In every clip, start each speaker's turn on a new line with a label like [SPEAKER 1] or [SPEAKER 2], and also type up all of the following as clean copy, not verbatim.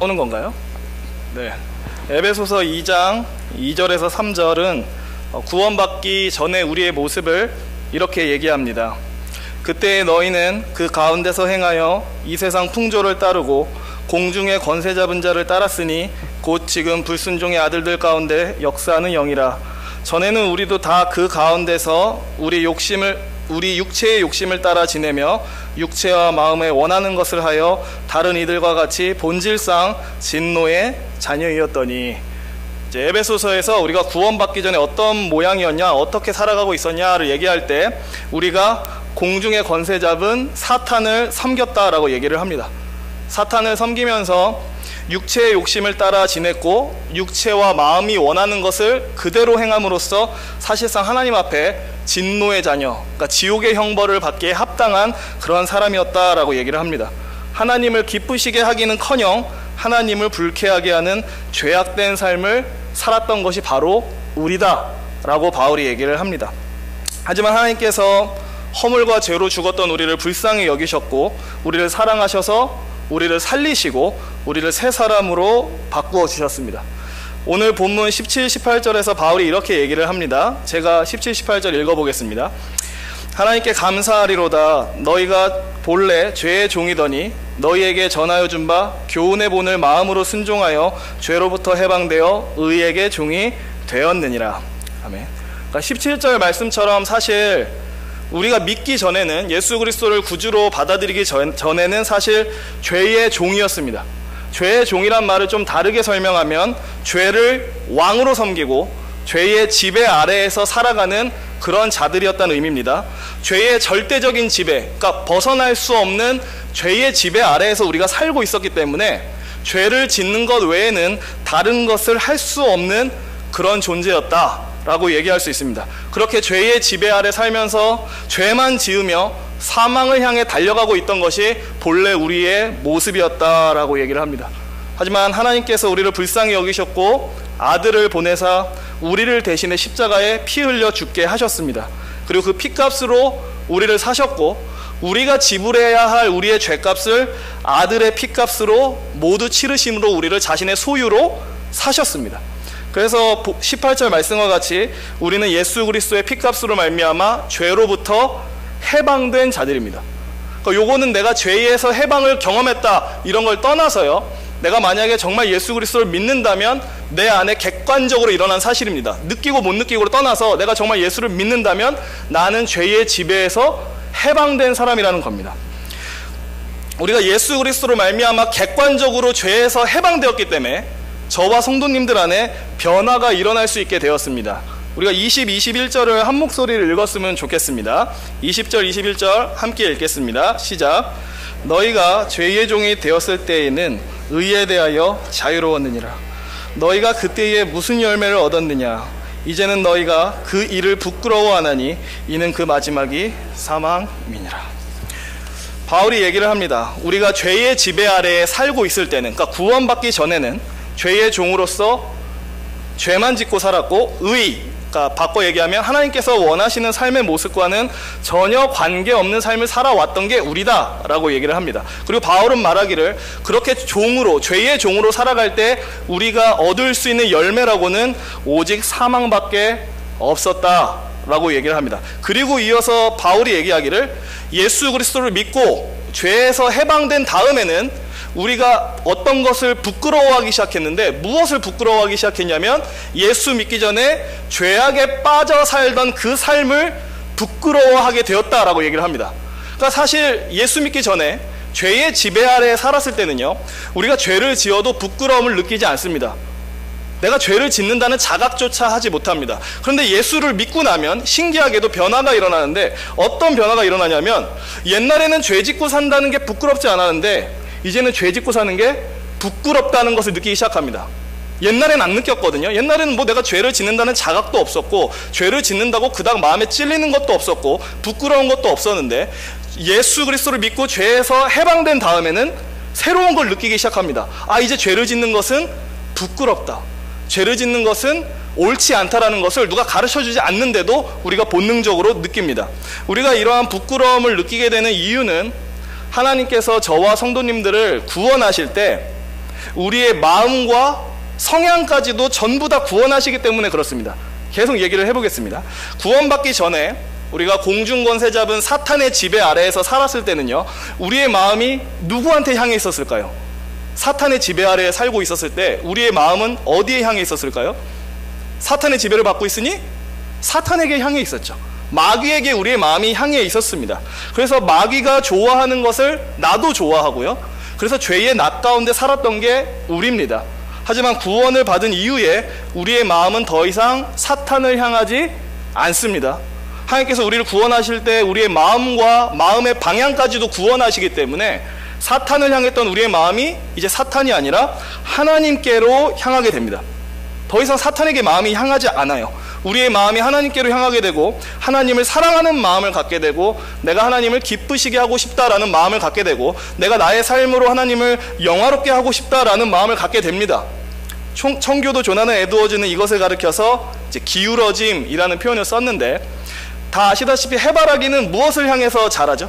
[SPEAKER 1] 오는 건가요? 네. 에베소서 2장 2절에서 3절은 구원받기 전에 우리의 모습을 이렇게 얘기합니다. 그때 너희는 그 가운데서 행하여 이 세상 풍조를 따르고 공중의 권세 잡은 자를 따랐으니 곧 지금 불순종의 아들들 가운데 역사하는 영이라. 전에는 우리도 다 그 가운데서 우리 육체의 욕심을 따라 지내며 육체와 마음에 원하는 것을 하여 다른 이들과 같이 본질상 진노의 자녀이었더니. 이제 에베소서에서 우리가 구원받기 전에 어떤 모양이었냐, 어떻게 살아가고 있었냐를 얘기할 때 우리가 공중의 권세 잡은 사탄을 섬겼다라고 얘기를 합니다. 사탄을 섬기면서 육체의 욕심을 따라 지냈고 육체와 마음이 원하는 것을 그대로 행함으로써 사실상 하나님 앞에 진노의 자녀, 그러니까 지옥의 형벌을 받기에 합당한 그런 사람이었다라고 얘기를 합니다. 하나님을 기쁘시게 하기는커녕 하나님을 불쾌하게 하는 죄악된 삶을 살았던 것이 바로 우리다라고 바울이 얘기를 합니다. 하지만 하나님께서 허물과 죄로 죽었던 우리를 불쌍히 여기셨고 우리를 사랑하셔서 우리를 살리시고 우리를 새 사람으로 바꾸어 주셨습니다. 오늘 본문 17, 18절에서 바울이 이렇게 얘기를 합니다. 제가 17, 18절 읽어보겠습니다. 하나님께 감사하리로다. 너희가 본래 죄의 종이더니 너희에게 전하여 준 바 교훈의 본을 마음으로 순종하여 죄로부터 해방되어 의에게 종이 되었느니라. 아멘. 그러니까 17절 말씀처럼 사실 우리가 믿기 전에는, 예수 그리스도를 구주로 받아들이기 전에는 사실 죄의 종이었습니다. 죄의 종이란 말을 좀 다르게 설명하면 죄를 왕으로 섬기고 죄의 지배 아래에서 살아가는 그런 자들이었다는 의미입니다. 죄의 절대적인 지배, 그러니까 벗어날 수 없는 죄의 지배 아래에서 우리가 살고 있었기 때문에 죄를 짓는 것 외에는 다른 것을 할 수 없는 그런 존재였다 라고 얘기할 수 있습니다. 그렇게 죄의 지배 아래 살면서 죄만 지으며 사망을 향해 달려가고 있던 것이 본래 우리의 모습이었다라고 얘기를 합니다. 하지만 하나님께서 우리를 불쌍히 여기셨고 아들을 보내사 우리를 대신해 십자가에 피 흘려 죽게 하셨습니다. 그리고 그 피값으로 우리를 사셨고 우리가 지불해야 할 우리의 죄값을 아들의 피값으로 모두 치르심으로 우리를 자신의 소유로 사셨습니다. 그래서 18절 말씀과 같이 우리는 예수 그리스도의 피값으로 말미암아 죄로부터 해방된 자들입니다. 그러니까 요거는 내가 죄에서 해방을 경험했다 이런 걸 떠나서요, 내가 만약에 정말 예수 그리스도를 믿는다면 내 안에 객관적으로 일어난 사실입니다. 느끼고 못 느끼고를 떠나서 내가 정말 예수를 믿는다면 나는 죄의 지배에서 해방된 사람이라는 겁니다. 우리가 예수 그리스도로 말미암아 객관적으로 죄에서 해방되었기 때문에 저와 성도님들 안에 변화가 일어날 수 있게 되었습니다. 우리가 20, 21절을 한 목소리를 읽었으면 좋겠습니다. 20절, 21절 함께 읽겠습니다. 시작. 너희가 죄의 종이 되었을 때에는 의에 대하여 자유로웠느니라. 너희가 그때에 무슨 열매를 얻었느냐. 이제는 너희가 그 일을 부끄러워하나니 이는 그 마지막이 사망이니라. 바울이 얘기를 합니다. 우리가 죄의 지배 아래에 살고 있을 때는, 그러니까 구원받기 전에는 죄의 종으로서 죄만 짓고 살았고 그러니까 바꿔 얘기하면 하나님께서 원하시는 삶의 모습과는 전혀 관계없는 삶을 살아왔던 게 우리다 라고 얘기를 합니다. 그리고 바울은 말하기를 그렇게 죄의 종으로 살아갈 때 우리가 얻을 수 있는 열매라고는 오직 사망밖에 없었다 라고 얘기를 합니다. 그리고 이어서 바울이 얘기하기를 예수 그리스도를 믿고 죄에서 해방된 다음에는 우리가 어떤 것을 부끄러워하기 시작했는데, 무엇을 부끄러워하기 시작했냐면 예수 믿기 전에 죄악에 빠져 살던 그 삶을 부끄러워하게 되었다라고 얘기를 합니다. 그러니까 사실 예수 믿기 전에 죄의 지배 아래에 살았을 때는요, 우리가 죄를 지어도 부끄러움을 느끼지 않습니다. 내가 죄를 짓는다는 자각조차 하지 못합니다. 그런데 예수를 믿고 나면 신기하게도 변화가 일어나는데, 어떤 변화가 일어나냐면 옛날에는 죄 짓고 산다는 게 부끄럽지 않았는데 이제는 죄 짓고 사는 게 부끄럽다는 것을 느끼기 시작합니다. 옛날엔 안 느꼈거든요. 옛날에는 뭐 내가 죄를 짓는다는 자각도 없었고 죄를 짓는다고 그닥 마음에 찔리는 것도 없었고 부끄러운 것도 없었는데 예수 그리스도를 믿고 죄에서 해방된 다음에는 새로운 걸 느끼기 시작합니다. 아, 이제 죄를 짓는 것은 부끄럽다. 죄를 짓는 것은 옳지 않다라는 것을 누가 가르쳐주지 않는데도 우리가 본능적으로 느낍니다. 우리가 이러한 부끄러움을 느끼게 되는 이유는 하나님께서 저와 성도님들을 구원하실 때 우리의 마음과 성향까지도 전부 다 구원하시기 때문에 그렇습니다. 계속 얘기를 해보겠습니다. 구원받기 전에 우리가 공중권세 잡은 사탄의 지배 아래에서 살았을 때는요, 우리의 마음이 누구한테 향해 있었을까요? 사탄의 지배 아래에 살고 있었을 때 우리의 마음은 어디에 향해 있었을까요? 사탄의 지배를 받고 있으니 사탄에게 향해 있었죠. 마귀에게 우리의 마음이 향해 있었습니다. 그래서 마귀가 좋아하는 것을 나도 좋아하고요, 그래서 죄의 낫 가운데 살았던 게 우리입니다. 하지만 구원을 받은 이후에 우리의 마음은 더 이상 사탄을 향하지 않습니다. 하나님께서 우리를 구원하실 때 우리의 마음과 마음의 방향까지도 구원하시기 때문에 사탄을 향했던 우리의 마음이 이제 사탄이 아니라 하나님께로 향하게 됩니다. 더 이상 사탄에게 마음이 향하지 않아요. 우리의 마음이 하나님께로 향하게 되고 하나님을 사랑하는 마음을 갖게 되고 내가 하나님을 기쁘시게 하고 싶다라는 마음을 갖게 되고 내가 나의 삶으로 하나님을 영화롭게 하고 싶다라는 마음을 갖게 됩니다. 청교도 조나는 에드워즈는 이것을 가리켜서 이제 기울어짐이라는 표현을 썼는데, 다 아시다시피 해바라기는 무엇을 향해서 자라죠?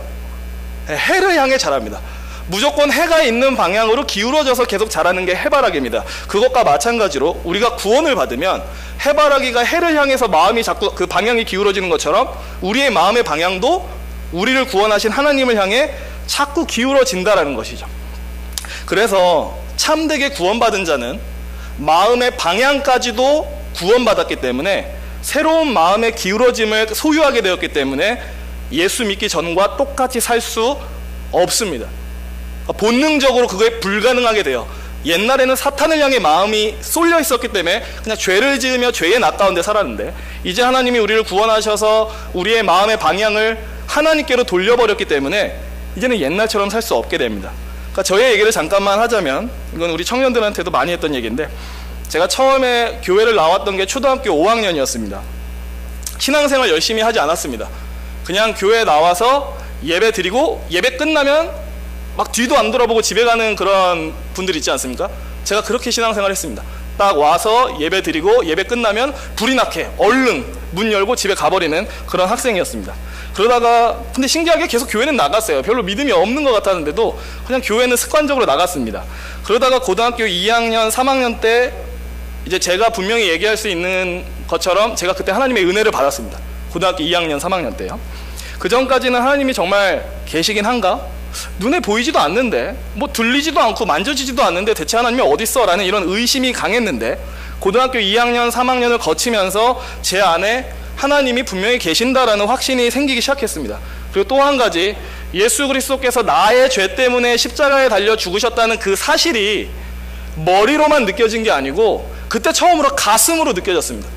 [SPEAKER 1] 해를 향해 자랍니다. 무조건 해가 있는 방향으로 기울어져서 계속 자라는 게 해바라기입니다. 그것과 마찬가지로 우리가 구원을 받으면 해바라기가 해를 향해서 마음이 자꾸 그 방향이 기울어지는 것처럼 우리의 마음의 방향도 우리를 구원하신 하나님을 향해 자꾸 기울어진다라는 것이죠. 그래서 참되게 구원받은 자는 마음의 방향까지도 구원받았기 때문에 새로운 마음의 기울어짐을 소유하게 되었기 때문에 예수 믿기 전과 똑같이 살 수 없습니다. 본능적으로 그게 불가능하게 돼요. 옛날에는 사탄을 향해 마음이 쏠려 있었기 때문에 그냥 죄를 지으며 죄의 낫 가운데 살았는데, 이제 하나님이 우리를 구원하셔서 우리의 마음의 방향을 하나님께로 돌려버렸기 때문에 이제는 옛날처럼 살 수 없게 됩니다. 그러니까 저의 얘기를 잠깐만 하자면, 이건 우리 청년들한테도 많이 했던 얘기인데, 제가 처음에 교회를 나왔던 게 초등학교 5학년이었습니다. 신앙생활 열심히 하지 않았습니다. 그냥 교회에 나와서 예배 드리고 예배 끝나면 막 뒤도 안 돌아보고 집에 가는 그런 분들 있지 않습니까? 제가 그렇게 신앙생활 했습니다. 딱 와서 예배 드리고 예배 끝나면 불이 나게 얼른 문 열고 집에 가버리는 그런 학생이었습니다. 그러다가 근데 신기하게 계속 교회는 나갔어요. 별로 믿음이 없는 것 같았는데도 그냥 교회는 습관적으로 나갔습니다. 그러다가 고등학교 2학년 3학년 때 이제 제가 분명히 얘기할 수 있는 것처럼 제가 그때 하나님의 은혜를 받았습니다. 고등학교 2학년 3학년 때요. 그 전까지는 하나님이 정말 계시긴 한가? 눈에 보이지도 않는데, 뭐 들리지도 않고 만져지지도 않는데 대체 하나님이 어디 있어? 라는 이런 의심이 강했는데, 고등학교 2학년 3학년을 거치면서 제 안에 하나님이 분명히 계신다라는 확신이 생기기 시작했습니다. 그리고 또 한 가지, 예수 그리스도께서 나의 죄 때문에 십자가에 달려 죽으셨다는 그 사실이 머리로만 느껴진 게 아니고 그때 처음으로 가슴으로 느껴졌습니다.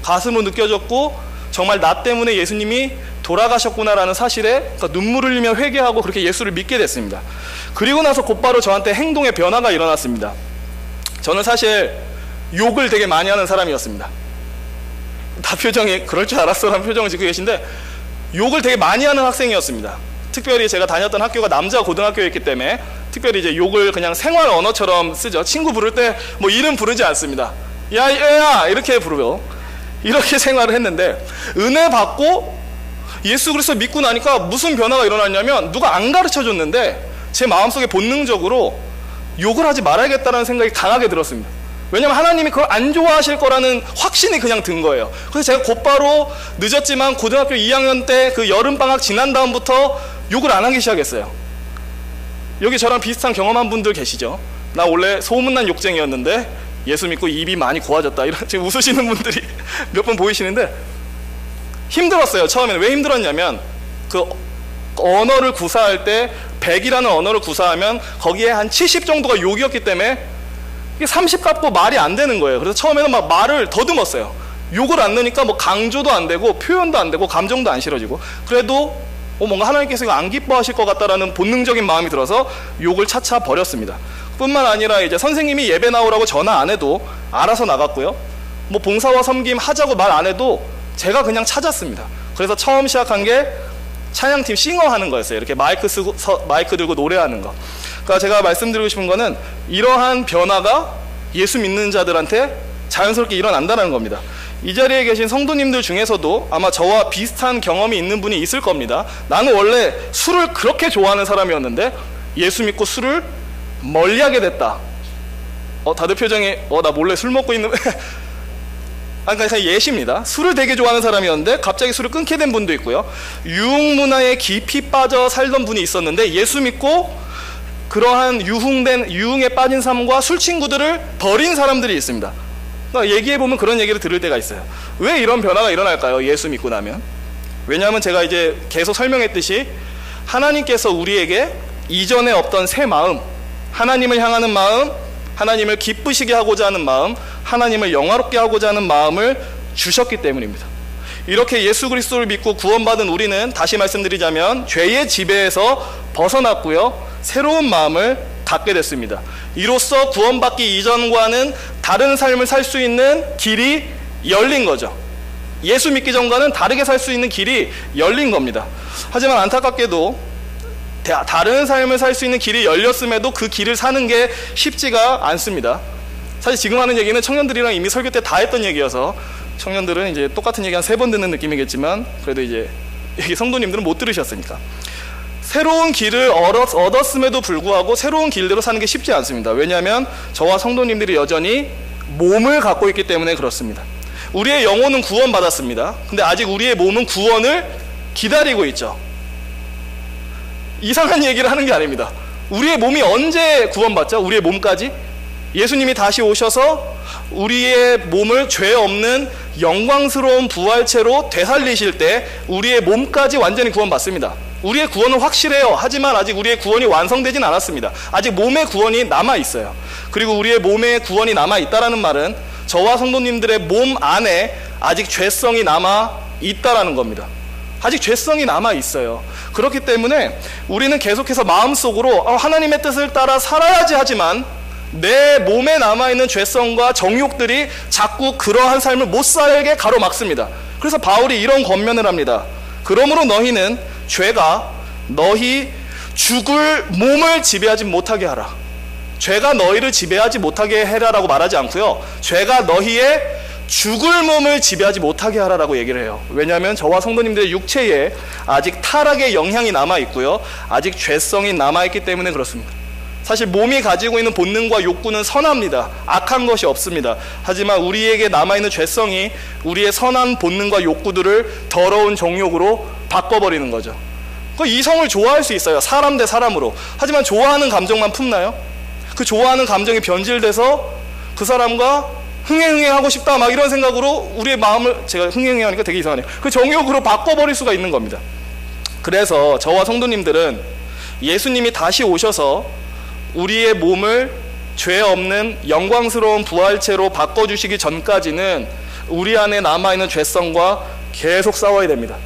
[SPEAKER 1] 가슴으로 느껴졌고 정말 나 때문에 예수님이 돌아가셨구나라는 사실에 그러니까 눈물을 흘리며 회개하고 그렇게 예수를 믿게 됐습니다. 그리고 나서 곧바로 저한테 행동의 변화가 일어났습니다. 저는 사실 욕을 되게 많이 하는 사람이었습니다. 다 표정이 그럴 줄 알았어라는 표정을 짓고 계신데, 욕을 되게 많이 하는 학생이었습니다. 특별히 제가 다녔던 학교가 남자 고등학교였기 때문에 특별히 이제 욕을 그냥 생활 언어처럼 쓰죠. 친구 부를 때 뭐 이름 부르지 않습니다. 야, 얘야 이렇게 부르고 이렇게 생활을 했는데, 은혜 받고 예수 그리스도 믿고 나니까 무슨 변화가 일어났냐면, 누가 안 가르쳐줬는데 제 마음속에 본능적으로 욕을 하지 말아야겠다는 생각이 강하게 들었습니다. 왜냐면 하나님이 그걸 안 좋아하실 거라는 확신이 그냥 든 거예요. 그래서 제가 곧바로 늦었지만 고등학교 2학년 때 그 여름방학 지난 다음부터 욕을 안 하기 시작했어요. 여기 저랑 비슷한 경험한 분들 계시죠? 나 원래 소문난 욕쟁이였는데 예수 믿고 입이 많이 고와졌다, 이런 지금 웃으시는 분들이 몇 분 보이시는데, 힘들었어요. 처음에는. 왜 힘들었냐면 그 언어를 구사할 때 100이라는 언어를 구사하면 거기에 한 70 정도가 욕이었기 때문에 이게 30 값고 말이 안 되는 거예요. 그래서 처음에는 막 말을 더듬었어요. 욕을 안 넣으니까 뭐 강조도 안 되고 표현도 안 되고 감정도 안 실어지고, 그래도 뭔가 하나님께서 이거 안 기뻐하실 것 같다라는 본능적인 마음이 들어서 욕을 차차 버렸습니다. 뿐만 아니라 이제 선생님이 예배 나오라고 전화 안 해도 알아서 나갔고요. 뭐 봉사와 섬김 하자고 말 안 해도 제가 그냥 찾았습니다. 그래서 처음 시작한 게 찬양팀 싱어 하는 거였어요. 이렇게 마이크 들고 노래하는 거. 그러니까 제가 말씀드리고 싶은 거는 이러한 변화가 예수 믿는 자들한테 자연스럽게 일어난다는 겁니다. 이 자리에 계신 성도님들 중에서도 아마 저와 비슷한 경험이 있는 분이 있을 겁니다. 나는 원래 술을 그렇게 좋아하는 사람이었는데 예수 믿고 술을 멀리하게 됐다. 다들 표정이 나 몰래 술 먹고 있는 그러니까 예시입니다. 술을 되게 좋아하는 사람이었는데 갑자기 술을 끊게 된 분도 있고요. 유흥문화에 깊이 빠져 살던 분이 있었는데 예수 믿고 그러한 유흥에 빠진 삶과 술 친구들을 버린 사람들이 있습니다. 그러니까 얘기해보면 그런 얘기를 들을 때가 있어요. 왜 이런 변화가 일어날까요? 예수 믿고 나면. 왜냐하면 제가 이제 계속 설명했듯이 하나님께서 우리에게 이전에 없던 새 마음, 하나님을 향하는 마음, 하나님을 기쁘시게 하고자 하는 마음, 하나님을 영화롭게 하고자 하는 마음을 주셨기 때문입니다. 이렇게 예수 그리스도를 믿고 구원받은 우리는 다시 말씀드리자면 죄의 지배에서 벗어났고요, 새로운 마음을 갖게 됐습니다. 이로써 구원받기 이전과는 다른 삶을 살 수 있는 길이 열린 거죠. 예수 믿기 전과는 다르게 살 수 있는 길이 열린 겁니다. 하지만 안타깝게도 다른 삶을 살 수 있는 길이 열렸음에도 그 길을 사는 게 쉽지가 않습니다. 사실 지금 하는 얘기는 청년들이랑 이미 설교 때 다 했던 얘기여서 청년들은 이제 똑같은 얘기 한 3번 듣는 느낌이겠지만 그래도 이제 성도님들은 못 들으셨으니까 새로운 길을 얻었음에도 불구하고 새로운 길대로 사는 게 쉽지 않습니다. 왜냐하면 저와 성도님들이 여전히 몸을 갖고 있기 때문에 그렇습니다. 우리의 영혼은 구원받았습니다. 근데 아직 우리의 몸은 구원을 기다리고 있죠. 이상한 얘기를 하는 게 아닙니다. 우리의 몸이 언제 구원받죠? 우리의 몸까지? 예수님이 다시 오셔서 우리의 몸을 죄 없는 영광스러운 부활체로 되살리실 때 우리의 몸까지 완전히 구원받습니다. 우리의 구원은 확실해요. 하지만 아직 우리의 구원이 완성되진 않았습니다. 아직 몸의 구원이 남아있어요. 그리고 우리의 몸의 구원이 남아있다라는 말은 저와 성도님들의 몸 안에 아직 죄성이 남아있다라는 겁니다. 아직 죄성이 남아있어요. 그렇기 때문에 우리는 계속해서 마음속으로 하나님의 뜻을 따라 살아야지 하지만 내 몸에 남아있는 죄성과 정욕들이 자꾸 그러한 삶을 못 살게 가로막습니다. 그래서 바울이 이런 권면을 합니다. 그러므로 너희는 죄가 너희 죽을 몸을 지배하지 못하게 하라. 죄가 너희를 지배하지 못하게 해라라고 말하지 않고요, 죄가 너희의 죽을 몸을 지배하지 못하게 하라라고 얘기를 해요. 왜냐하면 저와 성도님들의 육체에 아직 타락의 영향이 남아있고요, 아직 죄성이 남아있기 때문에 그렇습니다. 사실 몸이 가지고 있는 본능과 욕구는 선합니다. 악한 것이 없습니다. 하지만 우리에게 남아있는 죄성이 우리의 선한 본능과 욕구들을 더러운 정욕으로 바꿔버리는 거죠. 그 이성을 좋아할 수 있어요, 사람 대 사람으로. 하지만 좋아하는 감정만 품나요? 그 좋아하는 감정이 변질돼서 그 사람과 흥행흥행 하고 싶다 막 이런 생각으로 우리의 마음을, 제가 흥행흥행 하니까 되게 이상하네요, 그 정욕으로 바꿔버릴 수가 있는 겁니다. 그래서 저와 성도님들은 예수님이 다시 오셔서 우리의 몸을 죄 없는 영광스러운 부활체로 바꿔주시기 전까지는 우리 안에 남아있는 죄성과 계속 싸워야 됩니다.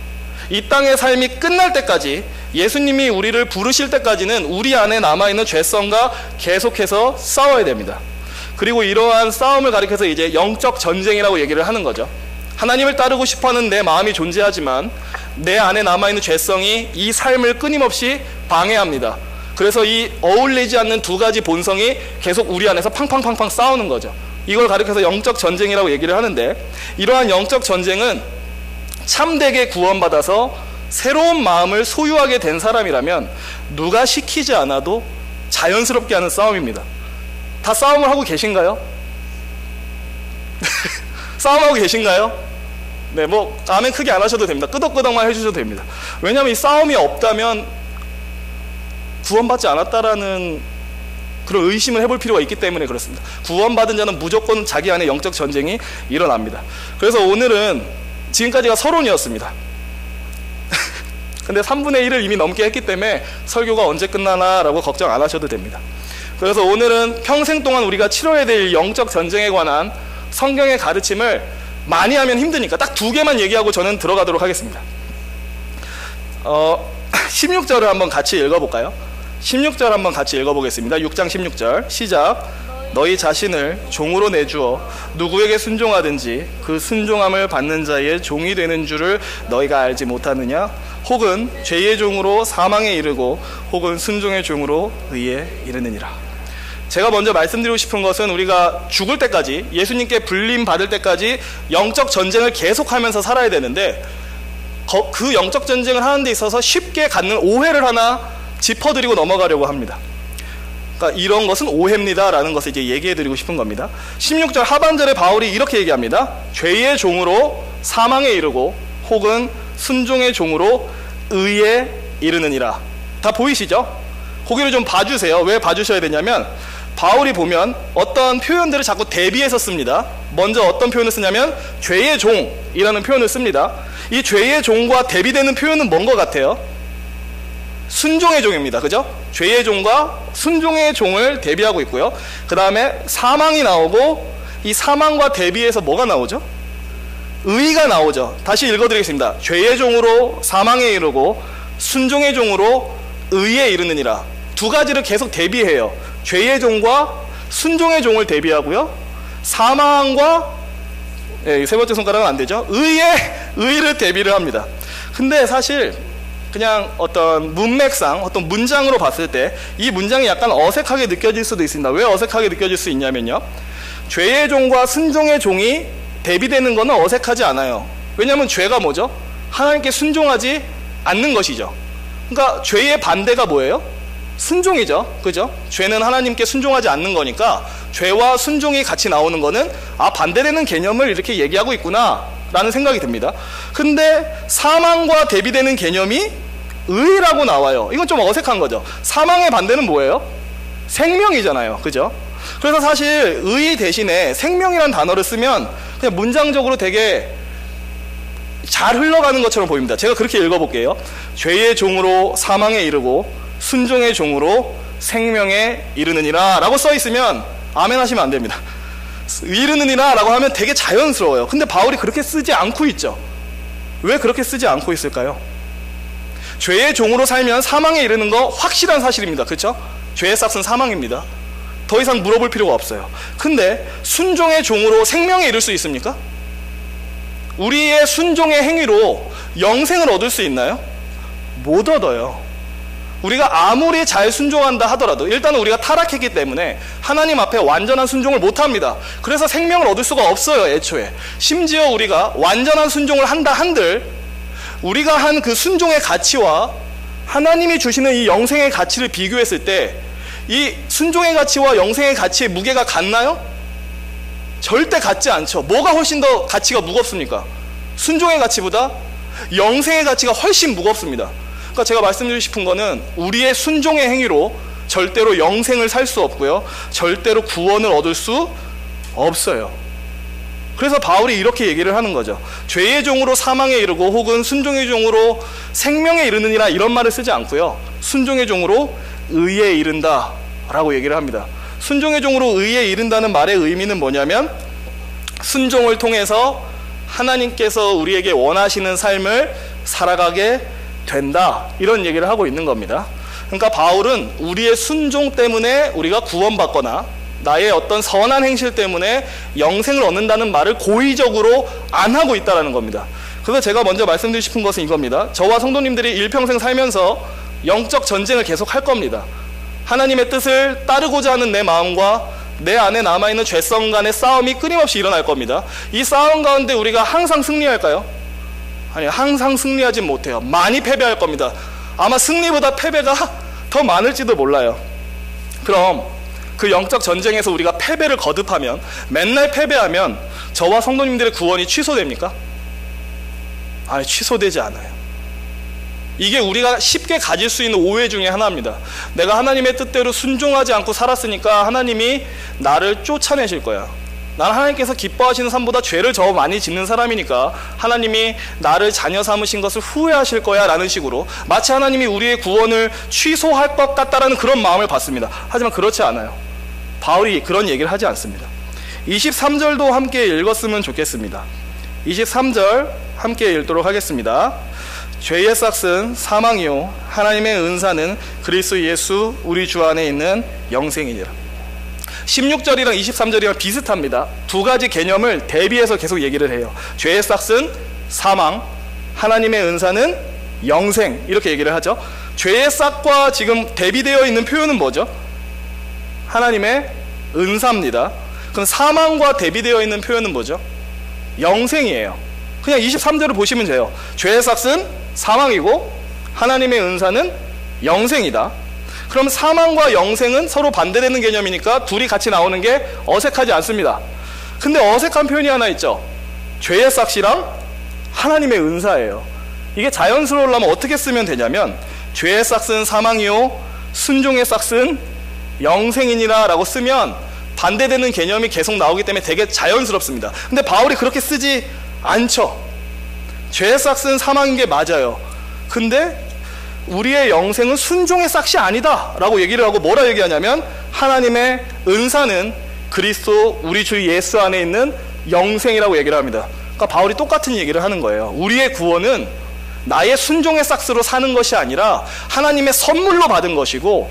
[SPEAKER 1] 이 땅의 삶이 끝날 때까지, 예수님이 우리를 부르실 때까지는 우리 안에 남아있는 죄성과 계속해서 싸워야 됩니다. 그리고 이러한 싸움을 가리켜서 이제 영적 전쟁이라고 얘기를 하는 거죠. 하나님을 따르고 싶어하는 내 마음이 존재하지만 내 안에 남아있는 죄성이 이 삶을 끊임없이 방해합니다. 그래서 이 어울리지 않는 두 가지 본성이 계속 우리 안에서 팡팡팡팡 싸우는 거죠. 이걸 가리켜서 영적 전쟁이라고 얘기를 하는데, 이러한 영적 전쟁은 참되게 구원받아서 새로운 마음을 소유하게 된 사람이라면 누가 시키지 않아도 자연스럽게 하는 싸움입니다. 다 싸움을 하고 계신가요? 싸움하고 계신가요? 네, 뭐 아멘 크게 안 하셔도 됩니다. 끄덕끄덕만 해주셔도 됩니다. 왜냐하면 이 싸움이 없다면 구원받지 않았다라는 그런 의심을 해볼 필요가 있기 때문에 그렇습니다. 구원받은 자는 무조건 자기 안에 영적 전쟁이 일어납니다. 그래서 오늘은 지금까지가 서론이었습니다. 근데 3분의 1을 이미 넘게 했기 때문에 설교가 언제 끝나나 라고 걱정 안 하셔도 됩니다. 그래서 오늘은 평생 동안 우리가 치러야 될 영적 전쟁에 관한 성경의 가르침을 많이 하면 힘드니까 딱 2개만 얘기하고 저는 들어가도록 하겠습니다. 16절을 한번 같이 읽어볼까요? 16절 한번 같이 읽어보겠습니다. 6장 16절 시작. 너희 자신을 종으로 내주어 누구에게 순종하든지 그 순종함을 받는 자의 종이 되는 줄을 너희가 알지 못하느냐? 혹은 죄의 종으로 사망에 이르고 혹은 순종의 종으로 의에 이르느니라. 제가 먼저 말씀드리고 싶은 것은 우리가 죽을 때까지, 예수님께 불림 받을 때까지 영적 전쟁을 계속하면서 살아야 되는데, 그 영적 전쟁을 하는 데 있어서 쉽게 갖는 오해를 하나 짚어드리고 넘어가려고 합니다. 그러니까 이런 것은 오해입니다라는 것을 이제 얘기해드리고 싶은 겁니다. 16절 하반절에 바울이 이렇게 얘기합니다. 죄의 종으로 사망에 이르고 혹은 순종의 종으로 의에 이르느니라. 다 보이시죠? 고개를 좀 봐주세요. 왜 봐주셔야 되냐면 바울이 보면 어떤 표현들을 자꾸 대비해서 씁니다. 먼저 어떤 표현을 쓰냐면 죄의 종이라는 표현을 씁니다. 이 죄의 종과 대비되는 표현은 뭔 것 같아요? 순종의 종입니다. 그죠? 죄의 종과 순종의 종을 대비하고 있고요. 그 다음에 사망이 나오고 이 사망과 대비해서 뭐가 나오죠? 의가 나오죠. 다시 읽어드리겠습니다. 죄의 종으로 사망에 이르고 순종의 종으로 의에 이르느니라. 두 가지를 계속 대비해요. 죄의 종과 순종의 종을 대비하고요. 사망과 세 번째 손가락은 안 되죠. 의를 대비를 합니다. 근데 사실 그냥 어떤 문맥상 어떤 문장으로 봤을 때 이 문장이 약간 어색하게 느껴질 수도 있습니다. 왜 어색하게 느껴질 수 있냐면요, 죄의 종과 순종의 종이 대비되는 것은 어색하지 않아요. 왜냐하면 죄가 뭐죠? 하나님께 순종하지 않는 것이죠. 그러니까 죄의 반대가 뭐예요? 순종이죠. 그죠? 죄는 하나님께 순종하지 않는 거니까 죄와 순종이 같이 나오는 거는 반대되는 개념을 이렇게 얘기하고 있구나 라는 생각이 듭니다. 근데 사망과 대비되는 개념이 의라고 나와요. 이건 좀 어색한 거죠. 사망의 반대는 뭐예요? 생명이잖아요. 그죠? 그래서 사실 의 대신에 생명이라는 단어를 쓰면 그냥 문장적으로 되게 잘 흘러가는 것처럼 보입니다. 제가 그렇게 읽어볼게요. 죄의 종으로 사망에 이르고 순종의 종으로 생명에 이르느니라 라고 써있으면 아멘 하시면 안 됩니다. 이르느니라 라고 하면 되게 자연스러워요. 근데 바울이 그렇게 쓰지 않고 있죠. 왜 그렇게 쓰지 않고 있을까요? 죄의 종으로 살면 사망에 이르는 거 확실한 사실입니다. 그렇죠? 죄의 싹은 사망입니다. 더 이상 물어볼 필요가 없어요. 근데 순종의 종으로 생명에 이를 수 있습니까? 우리의 순종의 행위로 영생을 얻을 수 있나요? 못 얻어요. 우리가 아무리 잘 순종한다 하더라도 일단은 우리가 타락했기 때문에 하나님 앞에 완전한 순종을 못합니다. 그래서 생명을 얻을 수가 없어요. 애초에. 심지어 우리가 완전한 순종을 한다 한들 우리가 한 그 순종의 가치와 하나님이 주시는 이 영생의 가치를 비교했을 때 이 순종의 가치와 영생의 가치의 무게가 같나요? 절대 같지 않죠. 뭐가 훨씬 더 가치가 무겁습니까? 순종의 가치보다 영생의 가치가 훨씬 무겁습니다. 그러니까 제가 말씀드리고 싶은 거는 우리의 순종의 행위로 절대로 영생을 살 수 없고요, 절대로 구원을 얻을 수 없어요. 그래서 바울이 이렇게 얘기를 하는 거죠. 죄의 종으로 사망에 이르고 혹은 순종의 종으로 생명에 이르느니라 이런 말을 쓰지 않고요, 순종의 종으로 의에 이른다 라고 얘기를 합니다. 순종의 종으로 의에 이른다는 말의 의미는 뭐냐면 순종을 통해서 하나님께서 우리에게 원하시는 삶을 살아가게 된다, 이런 얘기를 하고 있는 겁니다. 그러니까 바울은 우리의 순종 때문에 우리가 구원받거나 나의 어떤 선한 행실 때문에 영생을 얻는다는 말을 고의적으로 안 하고 있다는 겁니다. 그래서 제가 먼저 말씀드리고 싶은 것은 이겁니다. 저와 성도님들이 일평생 살면서 영적 전쟁을 계속 할 겁니다. 하나님의 뜻을 따르고자 하는 내 마음과 내 안에 남아있는 죄성 간의 싸움이 끊임없이 일어날 겁니다. 이 싸움 가운데 우리가 항상 승리할까요? 아니요, 항상 승리하진 못해요. 많이 패배할 겁니다. 아마 승리보다 패배가 더 많을지도 몰라요. 그럼 그 영적 전쟁에서 우리가 패배를 거듭하면, 맨날 패배하면 저와 성도님들의 구원이 취소됩니까? 아니, 취소되지 않아요. 이게 우리가 쉽게 가질 수 있는 오해 중에 하나입니다. 내가 하나님의 뜻대로 순종하지 않고 살았으니까 하나님이 나를 쫓아내실 거야. 난 하나님께서 기뻐하시는 삶보다 죄를 더 많이 짓는 사람이니까 하나님이 나를 자녀 삼으신 것을 후회하실 거야 라는 식으로 마치 하나님이 우리의 구원을 취소할 것 같다라는 그런 마음을 받습니다. 하지만 그렇지 않아요. 바울이 그런 얘기를 하지 않습니다. 23절도 함께 읽었으면 좋겠습니다. 23절 함께 읽도록 하겠습니다. 죄의 싹은 사망이요 하나님의 은사는 그리스도 예수 우리 주 안에 있는 영생이니라. 16절이랑 23절이랑 비슷합니다. 두 가지 개념을 대비해서 계속 얘기를 해요. 죄의 싹은 사망, 하나님의 은사는 영생, 이렇게 얘기를 하죠. 죄의 싹과 지금 대비되어 있는 표현은 뭐죠? 하나님의 은사입니다. 그럼 사망과 대비되어 있는 표현은 뭐죠? 영생이에요. 그냥 23절을 보시면 돼요. 죄의 싹은 사망이고 하나님의 은사는 영생이다. 그럼 사망과 영생은 서로 반대되는 개념이니까 둘이 같이 나오는 게 어색하지 않습니다. 근데 어색한 표현이 하나 있죠. 죄의 싹이랑 하나님의 은사예요. 이게 자연스러우려면 어떻게 쓰면 되냐면 죄의 싹은 사망이요 순종의 싹은 영생이니라 라고 쓰면 반대되는 개념이 계속 나오기 때문에 되게 자연스럽습니다. 근데 바울이 그렇게 쓰지 않죠. 죄의 싹은 사망인 게 맞아요. 근데 우리의 영생은 순종의 싹이 아니다 라고 얘기를 하고 뭐라 얘기하냐면 하나님의 은사는 그리스도 우리 주 예수 안에 있는 영생이라고 얘기를 합니다. 그러니까 바울이 똑같은 얘기를 하는 거예요. 우리의 구원은 나의 순종의 싹스로 사는 것이 아니라 하나님의 선물로 받은 것이고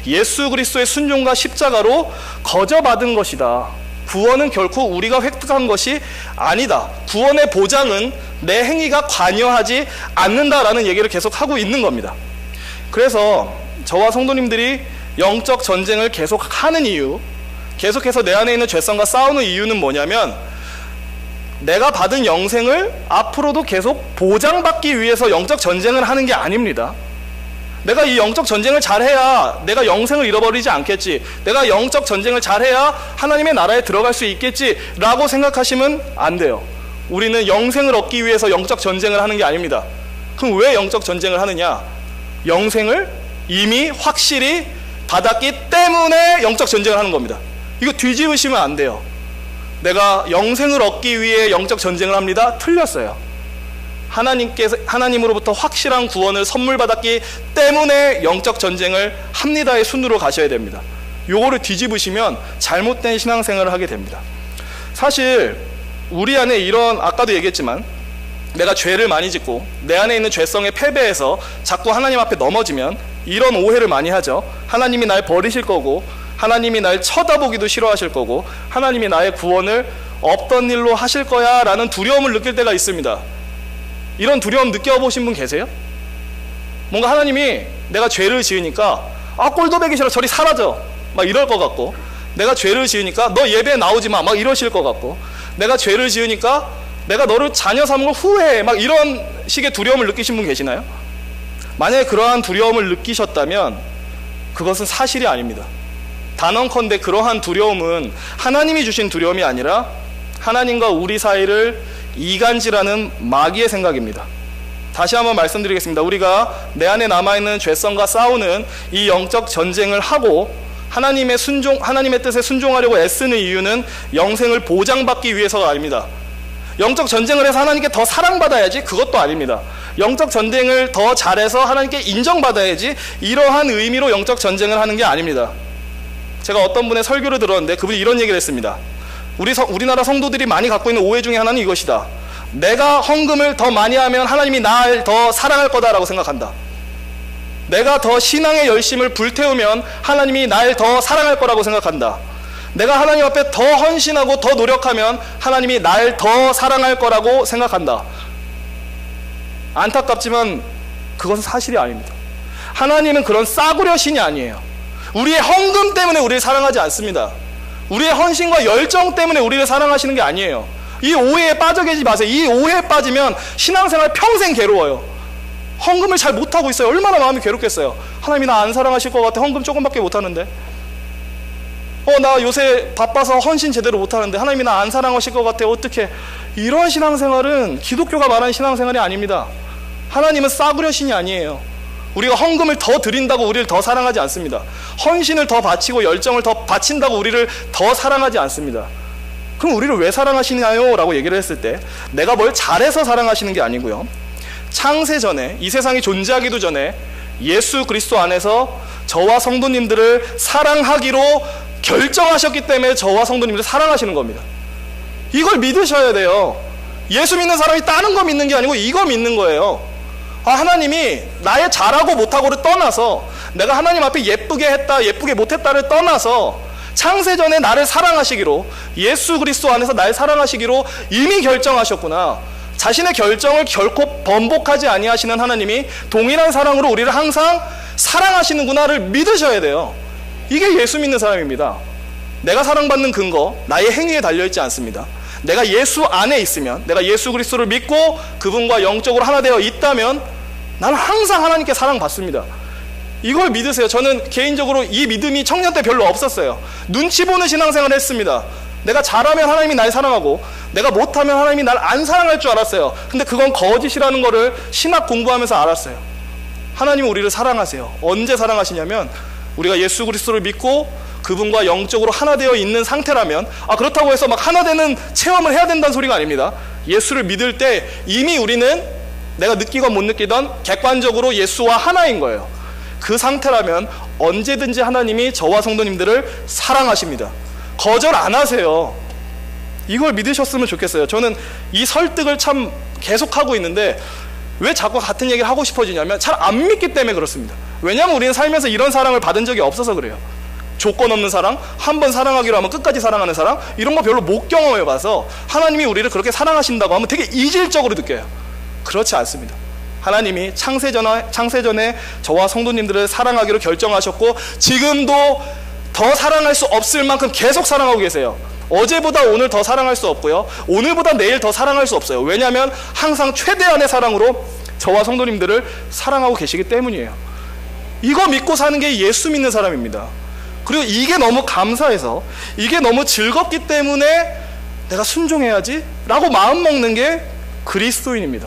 [SPEAKER 1] 예수 그리스도의 순종과 십자가로 거저받은 것이다. 구원은 결코 우리가 획득한 것이 아니다. 구원의 보장은 내 행위가 관여하지 않는다라는 얘기를 계속 하고 있는 겁니다. 그래서 저와 성도님들이 영적 전쟁을 계속 하는 이유, 계속해서 내 안에 있는 죄성과 싸우는 이유는 뭐냐면 내가 받은 영생을 앞으로도 계속 보장받기 위해서 영적 전쟁을 하는 게 아닙니다. 내가 이 영적 전쟁을 잘해야 내가 영생을 잃어버리지 않겠지, 내가 영적 전쟁을 잘해야 하나님의 나라에 들어갈 수 있겠지 라고 생각하시면 안 돼요. 우리는 영생을 얻기 위해서 영적 전쟁을 하는 게 아닙니다. 그럼 왜 영적 전쟁을 하느냐? 영생을 이미 확실히 받았기 때문에 영적 전쟁을 하는 겁니다. 이거 뒤집으시면 안 돼요. 내가 영생을 얻기 위해 영적 전쟁을 합니다. 틀렸어요. 하나님으로부터 확실한 구원을 선물 받았기 때문에 영적 전쟁을 합니다의 순으로 가셔야 됩니다. 요거를 뒤집으시면 잘못된 신앙생활을 하게 됩니다. 사실 우리 안에 이런, 아까도 얘기했지만 내가 죄를 많이 짓고 내 안에 있는 죄성에 패배해서 자꾸 하나님 앞에 넘어지면 이런 오해를 많이 하죠. 하나님이 날 버리실 거고 하나님이 날 쳐다보기도 싫어하실 거고 하나님이 나의 구원을 없던 일로 하실 거야 라는 두려움을 느낄 때가 있습니다. 이런 두려움 느껴보신 분 계세요? 뭔가 하나님이 내가 죄를 지으니까 꼴도 보기 싫어 저리 사라져 막 이럴 것 같고, 내가 죄를 지으니까 너 예배에 나오지 마 막 이러실 것 같고, 내가 죄를 지으니까 내가 너를 자녀 삼은 걸 후회해 막 이런 식의 두려움을 느끼신 분 계시나요? 만약에 그러한 두려움을 느끼셨다면 그것은 사실이 아닙니다. 단언컨대 그러한 두려움은 하나님이 주신 두려움이 아니라 하나님과 우리 사이를 이간질하는 마귀의 생각입니다. 다시 한번 말씀드리겠습니다. 우리가 내 안에 남아있는 죄성과 싸우는 이 영적 전쟁을 하고 하나님의 뜻에 순종하려고 애쓰는 이유는 영생을 보장받기 위해서가 아닙니다. 영적 전쟁을 해서 하나님께 더 사랑받아야지, 그것도 아닙니다. 영적 전쟁을 더 잘해서 하나님께 인정받아야지, 이러한 의미로 영적 전쟁을 하는 게 아닙니다. 제가 어떤 분의 설교를 들었는데 그분이 이런 얘기를 했습니다. 우리나라 성도들이 많이 갖고 있는 오해 중에 하나는 이것이다. 내가 헌금을 더 많이 하면 하나님이 나를 더 사랑할 거다라고 생각한다. 내가 더 신앙의 열심을 불태우면 하나님이 날 더 사랑할 거라고 생각한다. 내가 하나님 앞에 더 헌신하고 더 노력하면 하나님이 날 더 사랑할 거라고 생각한다. 안타깝지만 그것은 사실이 아닙니다. 하나님은 그런 싸구려 신이 아니에요. 우리의 헌금 때문에 우리를 사랑하지 않습니다. 우리의 헌신과 열정 때문에 우리를 사랑하시는 게 아니에요. 이 오해에 빠져 계시지 마세요. 이 오해에 빠지면 신앙생활 평생 괴로워요. 헌금을 잘 못하고 있어요. 얼마나 마음이 괴롭겠어요. 하나님이 나 안 사랑하실 것 같아. 헌금 조금밖에 못하는데. 나 요새 바빠서 헌신 제대로 못하는데 하나님이 나 안 사랑하실 것 같아. 어떡해. 이런 신앙생활은 기독교가 말하는 신앙생활이 아닙니다. 하나님은 싸구려 신이 아니에요. 우리가 헌금을 더 드린다고 우리를 더 사랑하지 않습니다. 헌신을 더 바치고 열정을 더 바친다고 우리를 더 사랑하지 않습니다. 그럼 우리를 왜 사랑하시나요? 라고 얘기를 했을 때 내가 뭘 잘해서 사랑하시는 게 아니고요. 창세 전에, 이 세상이 존재하기도 전에 예수 그리스도 안에서 저와 성도님들을 사랑하기로 결정하셨기 때문에 저와 성도님들을 사랑하시는 겁니다. 이걸 믿으셔야 돼요. 예수 믿는 사람이 다른 거 믿는 게 아니고 이거 믿는 거예요. 하나님이 나의 잘하고 못하고를 떠나서, 내가 하나님 앞에 예쁘게 했다 예쁘게 못했다를 떠나서 창세전에 나를 사랑하시기로, 예수 그리스도 안에서 날 사랑하시기로 이미 결정하셨구나. 자신의 결정을 결코 번복하지 아니하시는 하나님이 동일한 사랑으로 우리를 항상 사랑하시는구나를 믿으셔야 돼요. 이게 예수 믿는 사람입니다. 내가 사랑받는 근거, 나의 행위에 달려있지 않습니다. 내가 예수 안에 있으면, 내가 예수 그리스도를 믿고 그분과 영적으로 하나 되어 있다면 나는 항상 하나님께 사랑받습니다. 이걸 믿으세요. 저는 개인적으로 이 믿음이 청년 때 별로 없었어요. 눈치 보는 신앙생활을 했습니다. 내가 잘하면 하나님이 날 사랑하고 내가 못하면 하나님이 날 안 사랑할 줄 알았어요. 근데 그건 거짓이라는 거를 신학 공부하면서 알았어요. 하나님은 우리를 사랑하세요. 언제 사랑하시냐면 우리가 예수 그리스도를 믿고 그분과 영적으로 하나 되어 있는 상태라면, 그렇다고 해서 막 하나 되는 체험을 해야 된다는 소리가 아닙니다. 예수를 믿을 때 이미 우리는 내가 느끼건 못 느끼던 객관적으로 예수와 하나인 거예요. 그 상태라면 언제든지 하나님이 저와 성도님들을 사랑하십니다. 거절 안 하세요. 이걸 믿으셨으면 좋겠어요. 저는 이 설득을 참 계속하고 있는데 왜 자꾸 같은 얘기를 하고 싶어지냐면 잘 안 믿기 때문에 그렇습니다. 왜냐하면 우리는 살면서 이런 사랑을 받은 적이 없어서 그래요. 조건 없는 사랑, 한 번 사랑하기로 하면 끝까지 사랑하는 사랑, 이런 거 별로 못 경험해봐서 하나님이 우리를 그렇게 사랑하신다고 하면 되게 이질적으로 느껴요. 그렇지 않습니다. 하나님이 창세전에 저와 성도님들을 사랑하기로 결정하셨고 지금도 더 사랑할 수 없을 만큼 계속 사랑하고 계세요. 어제보다 오늘 더 사랑할 수 없고요, 오늘보다 내일 더 사랑할 수 없어요. 왜냐하면 항상 최대한의 사랑으로 저와 성도님들을 사랑하고 계시기 때문이에요. 이거 믿고 사는 게 예수 믿는 사람입니다. 그리고 이게 너무 감사해서, 이게 너무 즐겁기 때문에 내가 순종해야지 라고 마음먹는 게 그리스도인입니다.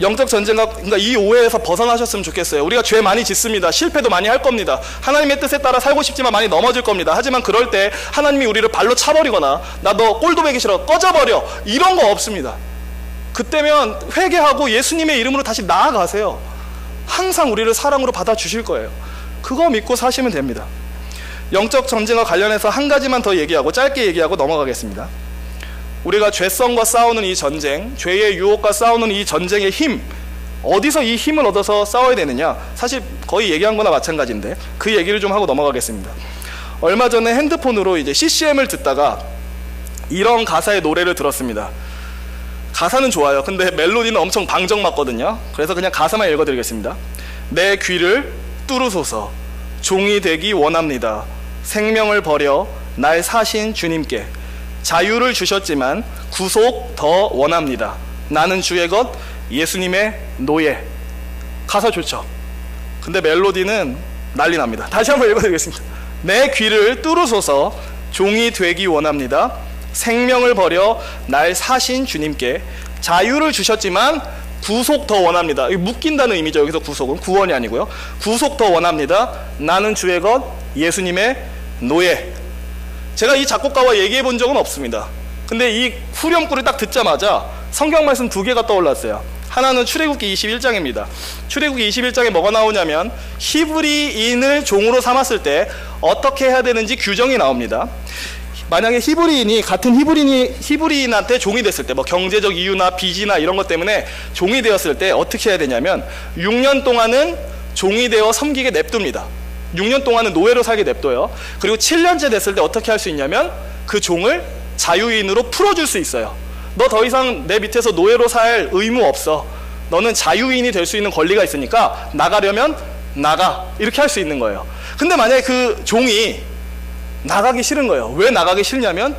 [SPEAKER 1] 영적 전쟁과, 그러니까 이 오해에서 벗어나셨으면 좋겠어요. 우리가 죄 많이 짓습니다. 실패도 많이 할 겁니다. 하나님의 뜻에 따라 살고 싶지만 많이 넘어질 겁니다. 하지만 그럴 때 하나님이 우리를 발로 차버리거나 나 너 꼴도 보기 싫어 꺼져버려 이런 거 없습니다. 그때면 회개하고 예수님의 이름으로 다시 나아가세요. 항상 우리를 사랑으로 받아주실 거예요. 그거 믿고 사시면 됩니다. 영적 전쟁과 관련해서 한 가지만 더 얘기하고 짧게 얘기하고 넘어가겠습니다. 우리가 죄성과 싸우는 이 전쟁, 죄의 유혹과 싸우는 이 전쟁의 힘, 어디서 이 힘을 얻어서 싸워야 되느냐? 사실 거의 얘기한 거나 마찬가지인데 그 얘기를 좀 하고 넘어가겠습니다. 얼마 전에 핸드폰으로 이제 CCM을 듣다가 이런 가사의 노래를 들었습니다. 가사는 좋아요. 근데 멜로디는 엄청 방정맞거든요. 그래서 그냥 가사만 읽어드리겠습니다. 내 귀를 뚫으소서, 종이 되기 원합니다. 생명을 버려 날 사신 주님께 자유를 주셨지만 구속 더 원합니다. 나는 주의 것, 예수님의 노예. 가사 좋죠? 근데 멜로디는 난리 납니다. 다시 한번 읽어드리겠습니다. 내 귀를 뚫으소서, 종이 되기 원합니다. 생명을 버려 날 사신 주님께 자유를 주셨지만 구속 더 원합니다. 묶인다는 의미죠. 여기서 구속은 구원이 아니고요. 구속 더 원합니다. 나는 주의 것, 예수님의 노예. 제가 이 작곡가와 얘기해 본 적은 없습니다. 근데 이 후렴구를 딱 듣자마자 성경 말씀 두 개가 떠올랐어요. 하나는 출애굽기 21장입니다. 출애굽기 21장에 뭐가 나오냐면 히브리인을 종으로 삼았을 때 어떻게 해야 되는지 규정이 나옵니다. 만약에 같은 히브리인한테 종이 됐을 때, 뭐 경제적 이유나 빚이나 이런 것 때문에 종이 되었을 때 어떻게 해야 되냐면 6년 동안은 종이 되어 섬기게 냅둡니다. 6년 동안은 노예로 살게 냅둬요. 그리고 7년째 됐을 때 어떻게 할 수 있냐면 그 종을 자유인으로 풀어줄 수 있어요. 너 더 이상 내 밑에서 노예로 살 의무 없어. 너는 자유인이 될 수 있는 권리가 있으니까 나가려면 나가. 이렇게 할 수 있는 거예요. 근데 만약에 그 종이 나가기 싫은 거예요. 왜 나가기 싫냐면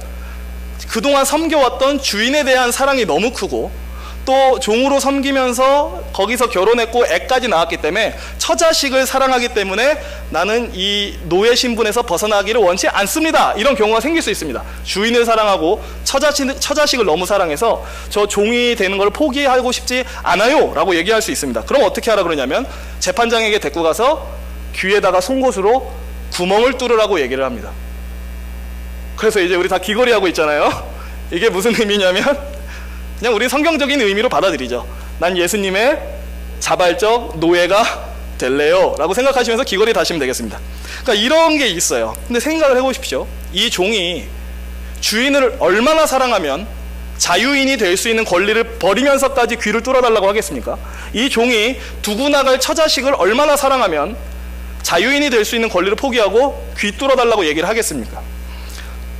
[SPEAKER 1] 그동안 섬겨왔던 주인에 대한 사랑이 너무 크고 또 종으로 섬기면서 거기서 결혼했고 애까지 낳았기 때문에 처자식을 사랑하기 때문에 나는 이 노예 신분에서 벗어나기를 원치 않습니다. 이런 경우가 생길 수 있습니다. 주인을 사랑하고 처자식을 너무 사랑해서 저 종이 되는 걸 포기하고 싶지 않아요 라고 얘기할 수 있습니다. 그럼 어떻게 하라 그러냐면 재판장에게 데리고 가서 귀에다가 송곳으로 구멍을 뚫으라고 얘기를 합니다. 그래서 이제 우리 다 귀걸이하고 있잖아요. 이게 무슨 의미냐면 그냥 우리 성경적인 의미로 받아들이죠. 난 예수님의 자발적 노예가 될래요 라고 생각하시면서 귀걸이 다시면 되겠습니다. 그러니까 이런 게 있어요. 근데 생각을 해보십시오. 이 종이 주인을 얼마나 사랑하면 자유인이 될 수 있는 권리를 버리면서까지 귀를 뚫어달라고 하겠습니까? 이 종이 두고 나갈 처자식을 얼마나 사랑하면 자유인이 될 수 있는 권리를 포기하고 귀 뚫어달라고 얘기를 하겠습니까?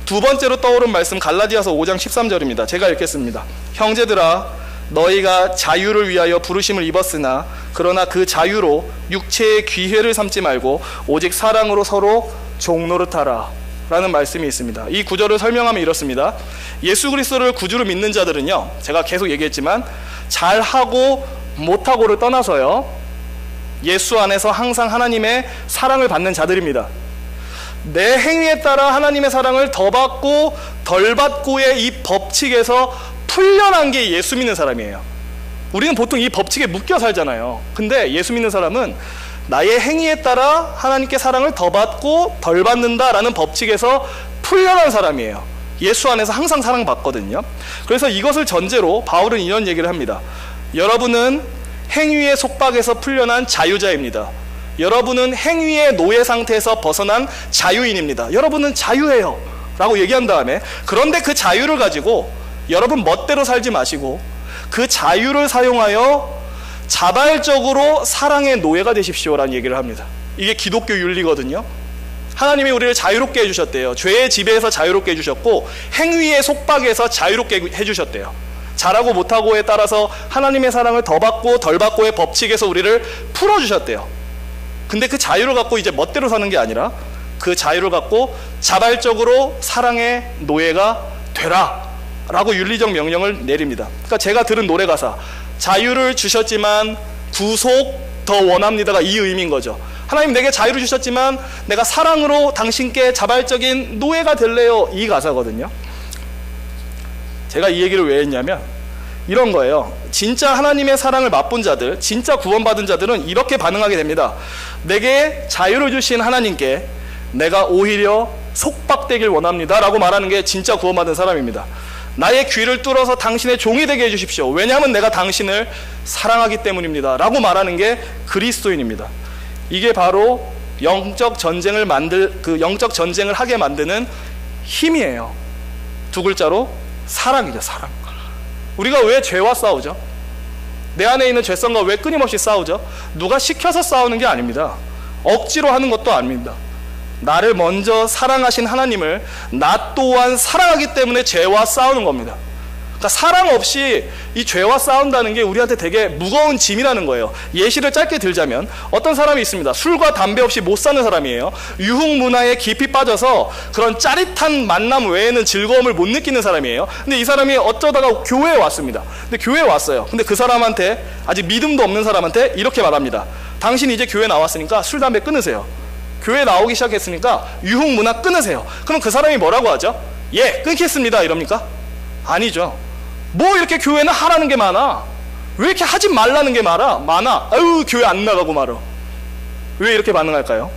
[SPEAKER 1] 두 번째로 떠오른 말씀 갈라디아서 5장 13절입니다. 제가 읽겠습니다. 형제들아, 너희가 자유를 위하여 부르심을 입었으나 그러나 그 자유로 육체의 귀회를 삼지 말고 오직 사랑으로 서로 종노릇하라 라는 말씀이 있습니다. 이 구절을 설명하면 이렇습니다. 예수 그리스도를 구주로 믿는 자들은요, 제가 계속 얘기했지만 잘하고 못하고를 떠나서요, 예수 안에서 항상 하나님의 사랑을 받는 자들입니다. 내 행위에 따라 하나님의 사랑을 더 받고 덜 받고의 이 법칙에서 풀려난 게 예수 믿는 사람이에요. 우리는 보통 이 법칙에 묶여 살잖아요. 근데 예수 믿는 사람은 나의 행위에 따라 하나님께 사랑을 더 받고 덜 받는다라는 법칙에서 풀려난 사람이에요. 예수 안에서 항상 사랑받거든요. 그래서 이것을 전제로 바울은 이런 얘기를 합니다. 여러분은 행위의 속박에서 풀려난 자유자입니다. 여러분은 행위의 노예 상태에서 벗어난 자유인입니다. 여러분은 자유해요 라고 얘기한 다음에, 그런데 그 자유를 가지고 여러분 멋대로 살지 마시고 그 자유를 사용하여 자발적으로 사랑의 노예가 되십시오라는 얘기를 합니다. 이게 기독교 윤리거든요. 하나님이 우리를 자유롭게 해주셨대요. 죄의 지배에서 자유롭게 해주셨고 행위의 속박에서 자유롭게 해주셨대요. 잘하고 못하고에 따라서 하나님의 사랑을 더 받고 덜 받고의 법칙에서 우리를 풀어주셨대요. 근데 그 자유를 갖고 이제 멋대로 사는 게 아니라 그 자유를 갖고 자발적으로 사랑의 노예가 되라 라고 윤리적 명령을 내립니다. 그러니까 제가 들은 노래 가사, 자유를 주셨지만 구속 더 원합니다가 이 의미인 거죠. 하나님 내게 자유를 주셨지만 내가 사랑으로 당신께 자발적인 노예가 될래요, 이 가사거든요. 제가 이 얘기를 왜 했냐면 이런 거예요. 진짜 하나님의 사랑을 맛본 자들, 진짜 구원받은 자들은 이렇게 반응하게 됩니다. 내게 자유를 주신 하나님께 내가 오히려 속박되길 원합니다 라고 말하는 게 진짜 구원받은 사람입니다. 나의 귀를 뚫어서 당신의 종이 되게 해주십시오. 왜냐하면 내가 당신을 사랑하기 때문입니다 라고 말하는 게 그리스도인입니다. 이게 바로 영적 전쟁을 하게 만드는 힘이에요. 두 글자로 사랑이죠. 사랑. 우리가 왜 죄와 싸우죠? 내 안에 있는 죄성과 왜 끊임없이 싸우죠? 누가 시켜서 싸우는 게 아닙니다. 억지로 하는 것도 아닙니다. 나를 먼저 사랑하신 하나님을 나 또한 사랑하기 때문에 죄와 싸우는 겁니다. 그러니까 사랑 없이 이 죄와 싸운다는 게 우리한테 되게 무거운 짐이라는 거예요. 예시를 짧게 들자면 어떤 사람이 있습니다. 술과 담배 없이 못 사는 사람이에요. 유흥 문화에 깊이 빠져서 그런 짜릿한 만남 외에는 즐거움을 못 느끼는 사람이에요. 근데 이 사람이 어쩌다가 교회에 왔습니다. 근데 교회에 왔어요. 근데 그 사람한테, 아직 믿음도 없는 사람한테 이렇게 말합니다. 당신 이제 교회 나왔으니까 술, 담배 끊으세요. 교회 나오기 시작했으니까 유흥 문화 끊으세요. 그럼 그 사람이 뭐라고 하죠? 예, 끊겠습니다 이럽니까? 아니죠. 뭐 이렇게 교회는 하라는 게 많아? 왜 이렇게 하지 말라는 게 많아? 아유, 교회 안 나가고 말어. 왜 이렇게 반응할까요?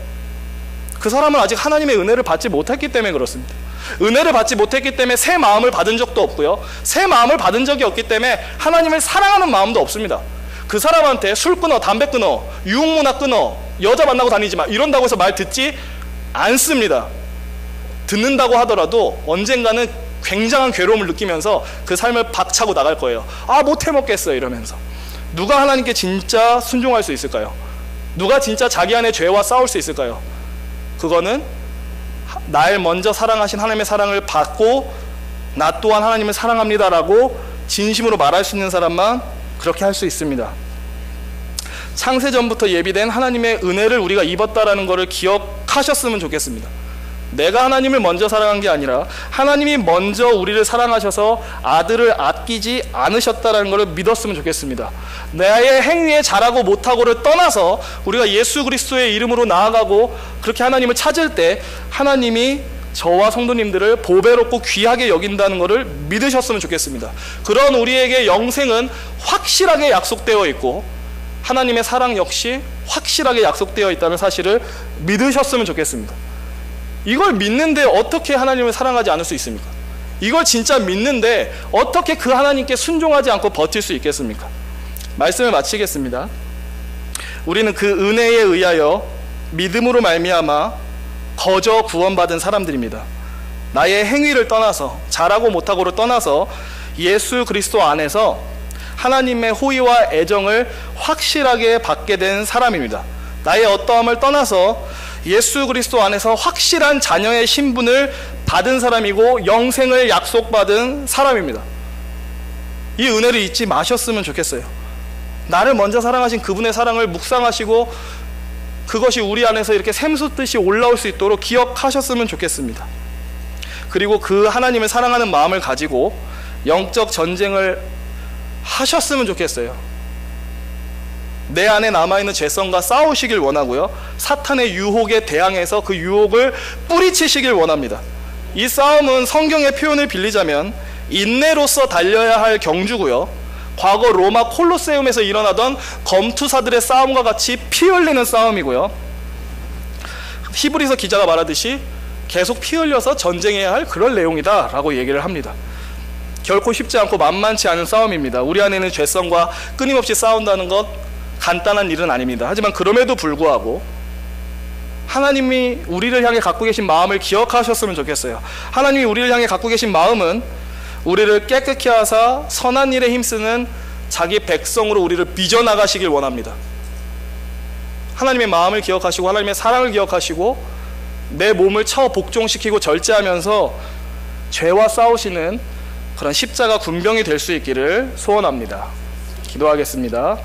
[SPEAKER 1] 그 사람은 아직 하나님의 은혜를 받지 못했기 때문에 그렇습니다. 은혜를 받지 못했기 때문에 새 마음을 받은 적도 없고요, 새 마음을 받은 적이 없기 때문에 하나님을 사랑하는 마음도 없습니다. 그 사람한테 술 끊어, 담배 끊어, 유흥문화 끊어, 여자 만나고 다니지 마 이런다고 해서 말 듣지 않습니다. 듣는다고 하더라도 언젠가는 굉장한 괴로움을 느끼면서 그 삶을 박차고 나갈 거예요. 아, 못 해먹겠어요 이러면서. 누가 하나님께 진짜 순종할 수 있을까요? 누가 진짜 자기 안에 죄와 싸울 수 있을까요? 그거는 날 먼저 사랑하신 하나님의 사랑을 받고 나 또한 하나님을 사랑합니다라고 진심으로 말할 수 있는 사람만 그렇게 할 수 있습니다. 창세전부터 예비된 하나님의 은혜를 우리가 입었다라는 것을 기억하셨으면 좋겠습니다. 내가 하나님을 먼저 사랑한 게 아니라 하나님이 먼저 우리를 사랑하셔서 아들을 아끼지 않으셨다라는 것을 믿었으면 좋겠습니다. 나의 행위에 잘하고 못하고를 떠나서 우리가 예수 그리스도의 이름으로 나아가고 그렇게 하나님을 찾을 때 하나님이 저와 성도님들을 보배롭고 귀하게 여긴다는 것을 믿으셨으면 좋겠습니다. 그런 우리에게 영생은 확실하게 약속되어 있고 하나님의 사랑 역시 확실하게 약속되어 있다는 사실을 믿으셨으면 좋겠습니다. 이걸 믿는데 어떻게 하나님을 사랑하지 않을 수 있습니까? 이걸 진짜 믿는데 어떻게 그 하나님께 순종하지 않고 버틸 수 있겠습니까? 말씀을 마치겠습니다. 우리는 그 은혜에 의하여 믿음으로 말미암아 거저 구원받은 사람들입니다. 나의 행위를 떠나서, 잘하고 못하고를 떠나서 예수 그리스도 안에서 하나님의 호의와 애정을 확실하게 받게 된 사람입니다. 나의 어떠함을 떠나서 예수 그리스도 안에서 확실한 자녀의 신분을 받은 사람이고 영생을 약속받은 사람입니다. 이 은혜를 잊지 마셨으면 좋겠어요. 나를 먼저 사랑하신 그분의 사랑을 묵상하시고 그것이 우리 안에서 이렇게 샘솟듯이 올라올 수 있도록 기억하셨으면 좋겠습니다. 그리고 그 하나님을 사랑하는 마음을 가지고 영적 전쟁을 하셨으면 좋겠어요. 내 안에 남아있는 죄성과 싸우시길 원하고요. 사탄의 유혹에 대항해서 그 유혹을 뿌리치시길 원합니다. 이 싸움은 성경의 표현을 빌리자면 인내로서 달려야 할 경주고요. 과거 로마 콜로세움에서 일어나던 검투사들의 싸움과 같이 피 흘리는 싸움이고요. 히브리서 기자가 말하듯이 계속 피 흘려서 전쟁해야 할 그런 내용이다 라고 얘기를 합니다. 결코 쉽지 않고 만만치 않은 싸움입니다. 우리 안에 있는 죄성과 끊임없이 싸운다는 것 간단한 일은 아닙니다. 하지만 그럼에도 불구하고 하나님이 우리를 향해 갖고 계신 마음을 기억하셨으면 좋겠어요. 하나님이 우리를 향해 갖고 계신 마음은 우리를 깨끗게 하사 선한 일에 힘쓰는 자기 백성으로 우리를 빚어나가시길 원합니다. 하나님의 마음을 기억하시고 하나님의 사랑을 기억하시고 내 몸을 처 복종시키고 절제하면서 죄와 싸우시는 그런 십자가 군병이 될 수 있기를 소원합니다. 기도하겠습니다.